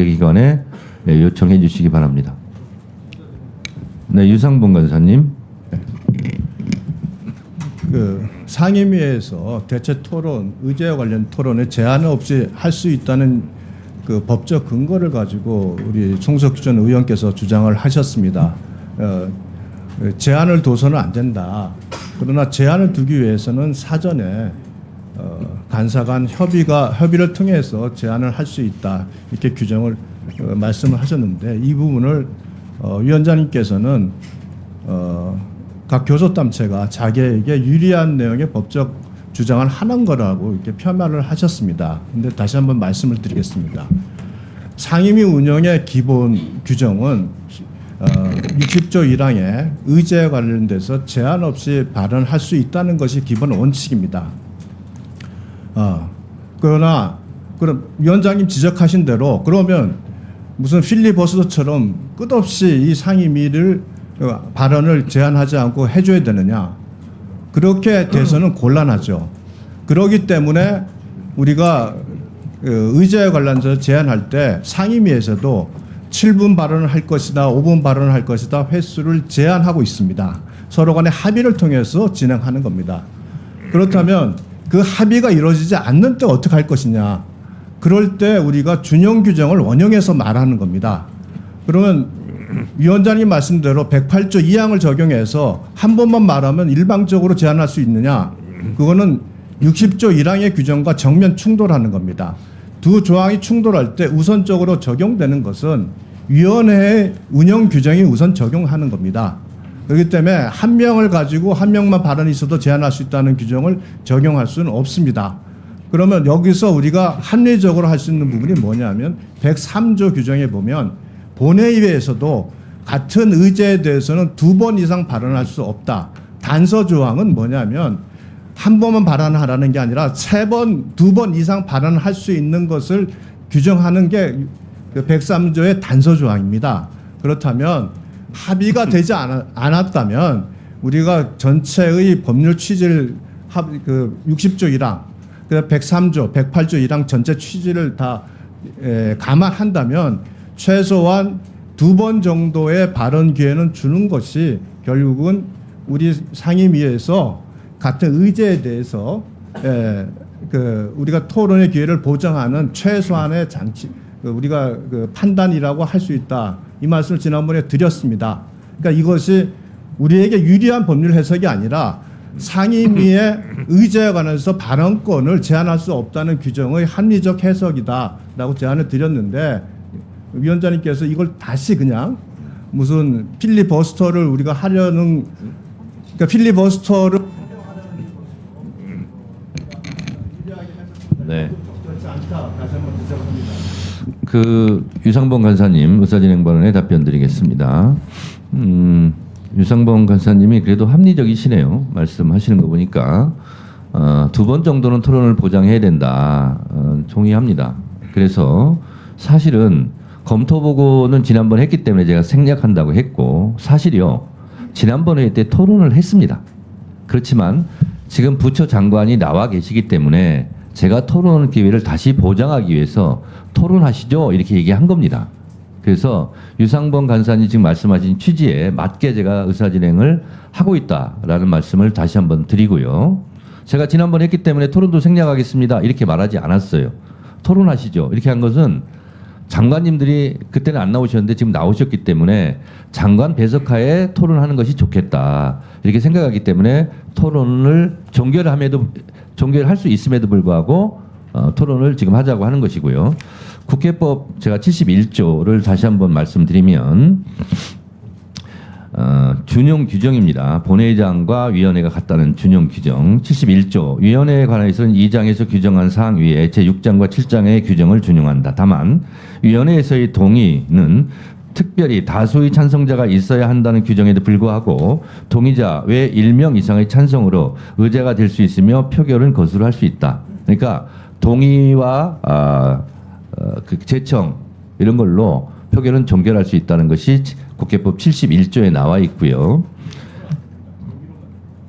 기관에 요청해 주시기 바랍니다. 네, 유상봉 간사님. 상임위에서 대체 토론, 의제와 관련 토론에 제한 없이 할 수 있다는 그 법적 근거를 가지고 우리 송석규 전 의원께서 주장을 하셨습니다. 제한을 둬서는 안 된다. 그러나 제한을 두기 위해서는 사전에 간사 간 협의를 통해서 제한을 할 수 있다. 이렇게 규정을 말씀을 하셨는데 이 부분을 위원장님께서는 각 교섭단체가 자기에게 유리한 내용의 법적 주장을 하는 거라고 이렇게 폄하를 하셨습니다. 근데 다시 한번 말씀을 드리겠습니다. 상임위 운영의 기본 규정은 60조 1항의 의제에 관련돼서 제한 없이 발언할 수 있다는 것이 기본 원칙입니다. 그러나 그럼 위원장님 지적하신 대로 그러면 무슨 필리버스터처럼 끝없이 이 상임위를 발언을 제한하지 않고 해줘야 되느냐? 그렇게 돼서는 곤란하죠. 그렇기 때문에 우리가 의제에 관련해서 제한할 때 상임위에서도 7분 발언을 할 것이다, 5분 발언을 할 것이다 횟수를 제한하고 있습니다. 서로 간의 합의를 통해서 진행하는 겁니다. 그렇다면 그 합의가 이루어지지 않는 때 어떻게 할 것이냐? 그럴 때 우리가 준용 규정을 원용해서 말하는 겁니다. 그러면 위원장님 말씀대로 108조 2항을 적용해서 한 번만 말하면 일방적으로 제한할 수 있느냐? 그거는 60조 1항의 규정과 정면 충돌하는 겁니다. 두 조항이 충돌할 때 우선적으로 적용되는 것은 위원회의 운영 규정이 우선 적용하는 겁니다. 그렇기 때문에 한 명을 가지고 한 명만 발언이 있어도 제한할 수 있다는 규정을 적용할 수는 없습니다. 그러면 여기서 우리가 합리적으로 할 수 있는 부분이 뭐냐면 103조 규정에 보면 본회의에서도 같은 의제에 대해서는 2번 이상 발언할 수 없다. 단서 조항은 뭐냐면 한 번만 발언하라는 게 아니라 2번 이상 발언할 수 있는 것을 규정하는 게 103조의 단서 조항입니다. 그렇다면 합의가 되지 않았다면 우리가 전체의 법률 취지를 60조 1항, 103조, 108조 1항 전체 취지를 다 감안한다면 최소한 2번 정도의 발언 기회는 주는 것이 결국은 우리 상임위에서 같은 의제에 대해서 우리가 토론의 기회를 보장하는 최소한의 장치, 우리가 판단이라고 할 수 있다. 이 말씀을 지난번에 드렸습니다. 그러니까 이것이 우리에게 유리한 법률 해석이 아니라 상임위의 의제에 관해서 발언권을 제한할 수 없다는 규정의 합리적 해석이다라고 제안을 드렸는데 위원장님께서 이걸 다시 그냥 무슨 필리버스터를 우리가 하려는 그러니까 필리버스터를 네. 유상봉 간사님 의사진행반원에 답변 드리겠습니다. 유상봉 간사님이 그래도 합리적이시네요. 말씀하시는 거 보니까 2번 정도는 토론을 보장해야 된다. 동의합니다. 그래서 사실은 검토보고는 지난번 했기 때문에 제가 생략한다고 했고 사실이요. 지난번 회의 때 토론을 했습니다. 그렇지만 지금 부처 장관이 나와 계시기 때문에 제가 토론 기회를 다시 보장하기 위해서 토론하시죠 이렇게 얘기한 겁니다. 그래서 유상봉 간사님 지금 말씀하신 취지에 맞게 제가 의사진행을 하고 있다라는 말씀을 다시 한번 드리고요. 제가 지난번 했기 때문에 토론도 생략하겠습니다 이렇게 말하지 않았어요. 토론하시죠 이렇게 한 것은 장관님들이 그때는 안 나오셨는데 지금 나오셨기 때문에 장관 배석하에 토론하는 것이 좋겠다 이렇게 생각하기 때문에 토론을 종결할 수 있음에도 불구하고 토론을 지금 하자고 하는 것이고요. 국회법 제가 71조를 다시 한번 말씀드리면 준용 규정입니다. 본회의장과 위원회가 같다는 준용 규정 71조 위원회에 관해서는 2장에서 규정한 사항 위에 제6장과 7장의 규정을 준용한다. 다만 위원회에서의 동의는 특별히 다수의 찬성자가 있어야 한다는 규정에도 불구하고 동의자 외 1명 이상의 찬성으로 의제가 될 수 있으며 표결은 거수를 할 수 있다. 그러니까 동의와 그 제청 이런 걸로 표결은 종결할 수 있다는 것이 국회법 71조에 나와 있고요.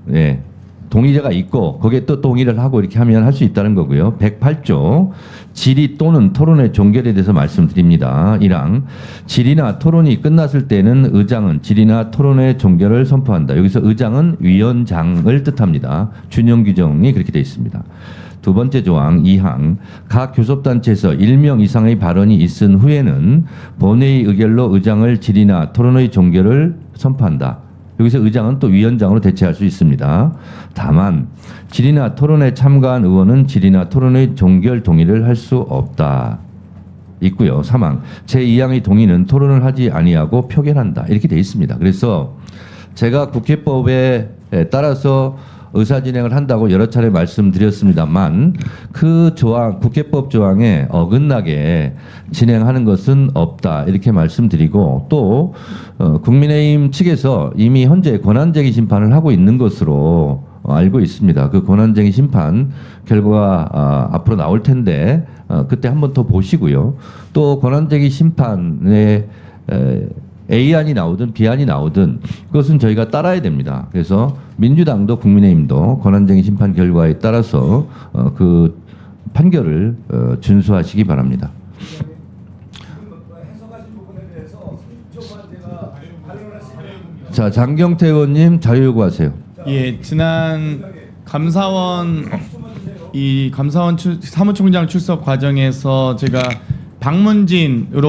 네. 동의자가 있고 거기에 또 동의를 하고 이렇게 하면 할 수 있다는 거고요. 108조 질의 또는 토론의 종결에 대해서 말씀드립니다. 1항 질의나 토론이 끝났을 때는 의장은 질의나 토론의 종결을 선포한다. 여기서 의장은 위원장을 뜻합니다. 준용 규정이 그렇게 되어 있습니다. 두 번째 조항 2항 각 교섭단체에서 1명 이상의 발언이 있은 후에는 본회의 의결로 의장을 질의나 토론의 종결을 선포한다. 여기서 의장은 또 위원장으로 대체할 수 있습니다. 다만 질의나 토론에 참가한 의원은 질의나 토론의 종결 동의를 할 수 없다. 있고요. 3항 제2항의 동의는 토론을 하지 아니하고 표결한다. 이렇게 되어 있습니다. 그래서 제가 국회법에 따라서 의사 진행을 한다고 여러 차례 말씀드렸습니다만 그 조항 국회법 조항에 어긋나게 진행하는 것은 없다 이렇게 말씀드리고 또 국민의힘 측에서 이미 현재 권한쟁의 심판을 하고 있는 것으로 알고 있습니다. 그 권한쟁의 심판 결과가 앞으로 나올 텐데 그때 한번 더 보시고요. 또 권한쟁의 심판에 A안이 나오든 B안이 나오든 그것은 저희가 따라야 됩니다. 그래서 민주당도 국민의힘도 권한쟁의 심판 결과에 따라서 그 판결을 준수하시기 바랍니다. 자, 장경태 의원님 자유 요구하세요. 예, 지난 감사원 사무총장 출석 과정에서 제가 박문진으로부터